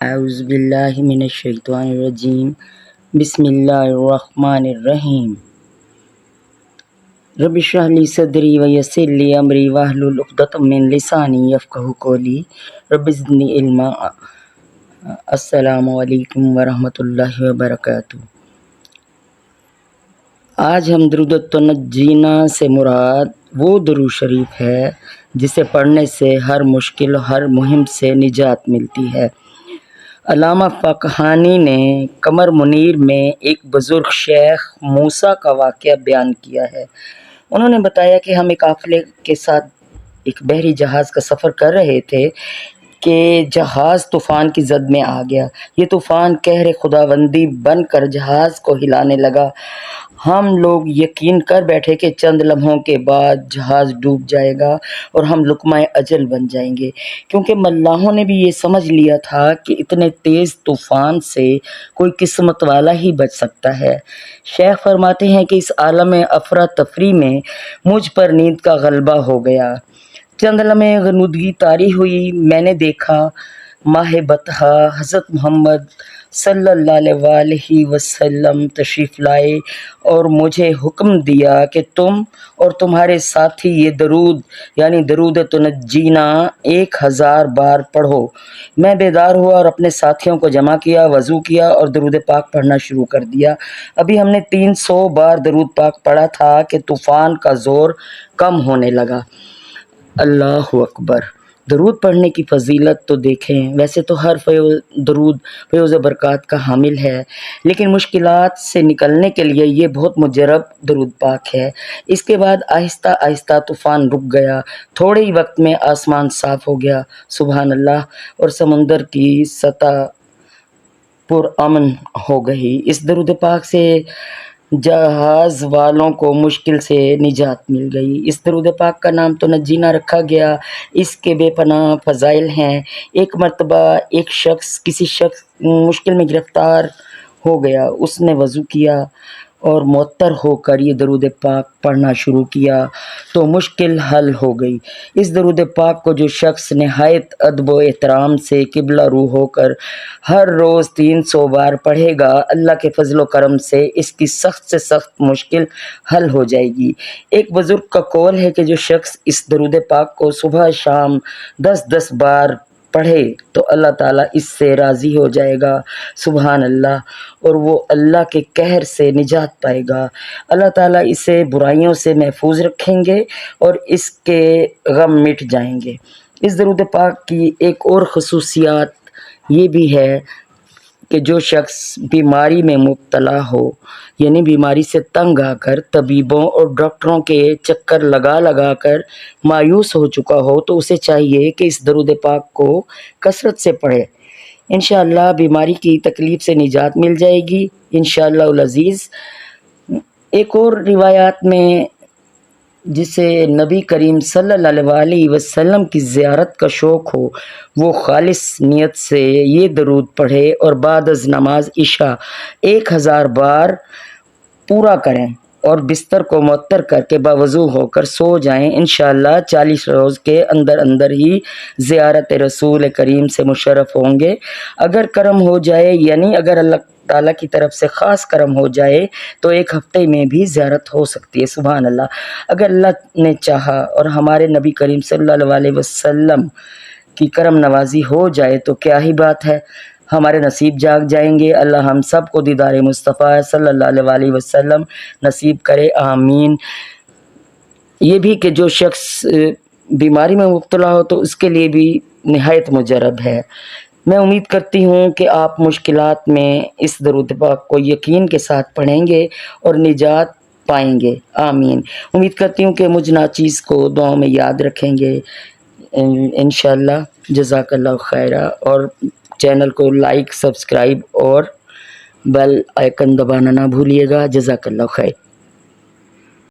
اعوذ باللہ من الشیطان الرجیم بسم اللہ الرحمن الرحیم رب اشرح لی صدری ویسر لی امری واحلل عقدۃ من لسانی یفقہوا قولی رب زدنی علما۔ السلام علیکم ورحمۃ اللہ وبرکاتہ۔ آج ہم درود تنجینا سے مراد وہ درود شریف ہے جسے پڑھنے سے ہر مشکل ہر مہم سے نجات ملتی ہے۔ علامہ فقہانی نے قمر منیر میں ایک بزرگ شیخ موسیٰ کا واقعہ بیان کیا ہے۔ انہوں نے بتایا کہ ہم ایک قافلے کے ساتھ ایک بحری جہاز کا سفر کر رہے تھے کہ جہاز طوفان کی زد میں آ گیا۔ یہ طوفان قہر خداوندی بن کر جہاز کو ہلانے لگا۔ ہم لوگ یقین کر بیٹھے کہ چند لمحوں کے بعد جہاز ڈوب جائے گا اور ہم لقمہ اجل بن جائیں گے، کیونکہ ملاحوں نے بھی یہ سمجھ لیا تھا کہ اتنے تیز طوفان سے کوئی قسمت والا ہی بچ سکتا ہے۔ شیخ فرماتے ہیں کہ اس عالم افراتفری میں مجھ پر نیند کا غلبہ ہو گیا۔ چند لمحے غنودگی طاری ہوئی، میں نے دیکھا ماہ بطحا حضرت محمد صلی اللہ علیہ وآلہ وسلم تشریف لائے اور مجھے حکم دیا کہ تم اور تمہارے ساتھی یہ درود یعنی درود تنجینا 1000 بار پڑھو۔ میں بیدار ہوا اور اپنے ساتھیوں کو جمع کیا، وضو کیا اور درود پاک پڑھنا شروع کر دیا۔ ابھی ہم نے 300 بار درود پاک پڑھا تھا کہ طوفان کا زور کم ہونے لگا۔ اللہ اکبر! درود پڑھنے کی فضیلت تو دیکھیں، ویسے تو ہر درود فیض و برکات کا حامل ہے، لیکن مشکلات سے نکلنے کے لیے یہ بہت مجرب درود پاک ہے۔ اس کے بعد آہستہ آہستہ طوفان رک گیا، تھوڑے ہی وقت میں آسمان صاف ہو گیا، سبحان اللہ، اور سمندر کی سطح پرامن ہو گئی۔ اس درود پاک سے جہاز والوں کو مشکل سے نجات مل گئی۔ اس درود پاک کا نام تنجینا رکھا گیا۔ اس کے بے پناہ فضائل ہیں۔ ایک مرتبہ ایک شخص کسی مشکل میں گرفتار ہو گیا۔ اس نے وضو کیا اور معطر ہو کر یہ درود پاک پڑھنا شروع کیا تو مشکل حل ہو گئی۔ اس درود پاک کو جو شخص نہایت ادب و احترام سے قبلہ رو ہو کر ہر روز 300 بار پڑھے گا، اللہ کے فضل و کرم سے اس کی سخت سے سخت مشکل حل ہو جائے گی۔ ایک بزرگ کا قول ہے کہ جو شخص اس درود پاک کو صبح شام 10 بار پڑھے تو اللہ تعالیٰ اس سے راضی ہو جائے گا، سبحان اللہ، اور وہ اللہ کے قہر سے نجات پائے گا۔ اللہ تعالیٰ اسے برائیوں سے محفوظ رکھیں گے اور اس کے غم مٹ جائیں گے۔ اس درود پاک کی ایک اور خصوصیات یہ بھی ہے کہ جو شخص بیماری میں مبتلا ہو، یعنی بیماری سے تنگ آ کر طبیبوں اور ڈاکٹروں کے چکر لگا کر مایوس ہو چکا ہو تو اسے چاہیے کہ اس درود پاک کو کثرت سے پڑھے۔ انشاءاللہ بیماری کی تکلیف سے نجات مل جائے گی انشاءاللہ العزیز۔ ایک اور روایات میں جسے نبی کریم صلی اللہ علیہ وآلہ وسلم کی زیارت کا شوق ہو وہ خالص نیت سے یہ درود پڑھے اور بعد از نماز عشاء 1000 بار پورا کریں اور بستر کو معطر کر کے باوضو ہو کر سو جائیں۔ انشاءاللہ 40 روز کے اندر ہی زیارت رسول کریم سے مشرف ہوں گے۔ اگر کرم ہو جائے، یعنی اگر اللہ تعالیٰ کی طرف سے خاص کرم ہو جائے تو 1 ہفتے میں بھی زیارت ہو سکتی ہے، سبحان اللہ۔ اگر اللہ نے چاہا اور ہمارے نبی کریم صلی اللہ علیہ وسلم کی کرم نوازی ہو جائے تو کیا ہی بات ہے، ہمارے نصیب جاگ جائیں گے۔ اللہ ہم سب کو دیدار مصطفیٰ صلی اللہ علیہ وآلہ وسلم نصیب کرے، آمین۔ یہ بھی کہ جو شخص بیماری میں مبتلا ہو تو اس کے لیے بھی نہایت مجرب ہے۔ میں امید کرتی ہوں کہ آپ مشکلات میں اس درود پاک کو یقین کے ساتھ پڑھیں گے اور نجات پائیں گے، آمین۔ امید کرتی ہوں کہ مجھ ناچیز کو دعاؤں میں یاد رکھیں گے انشاءاللہ۔ جزاک اللہ خیرہ، اور چینل کو لائک، سبسکرائب اور بیل آئیکن دبانا نہ بھولیے گا۔ جزاک اللہ خیر۔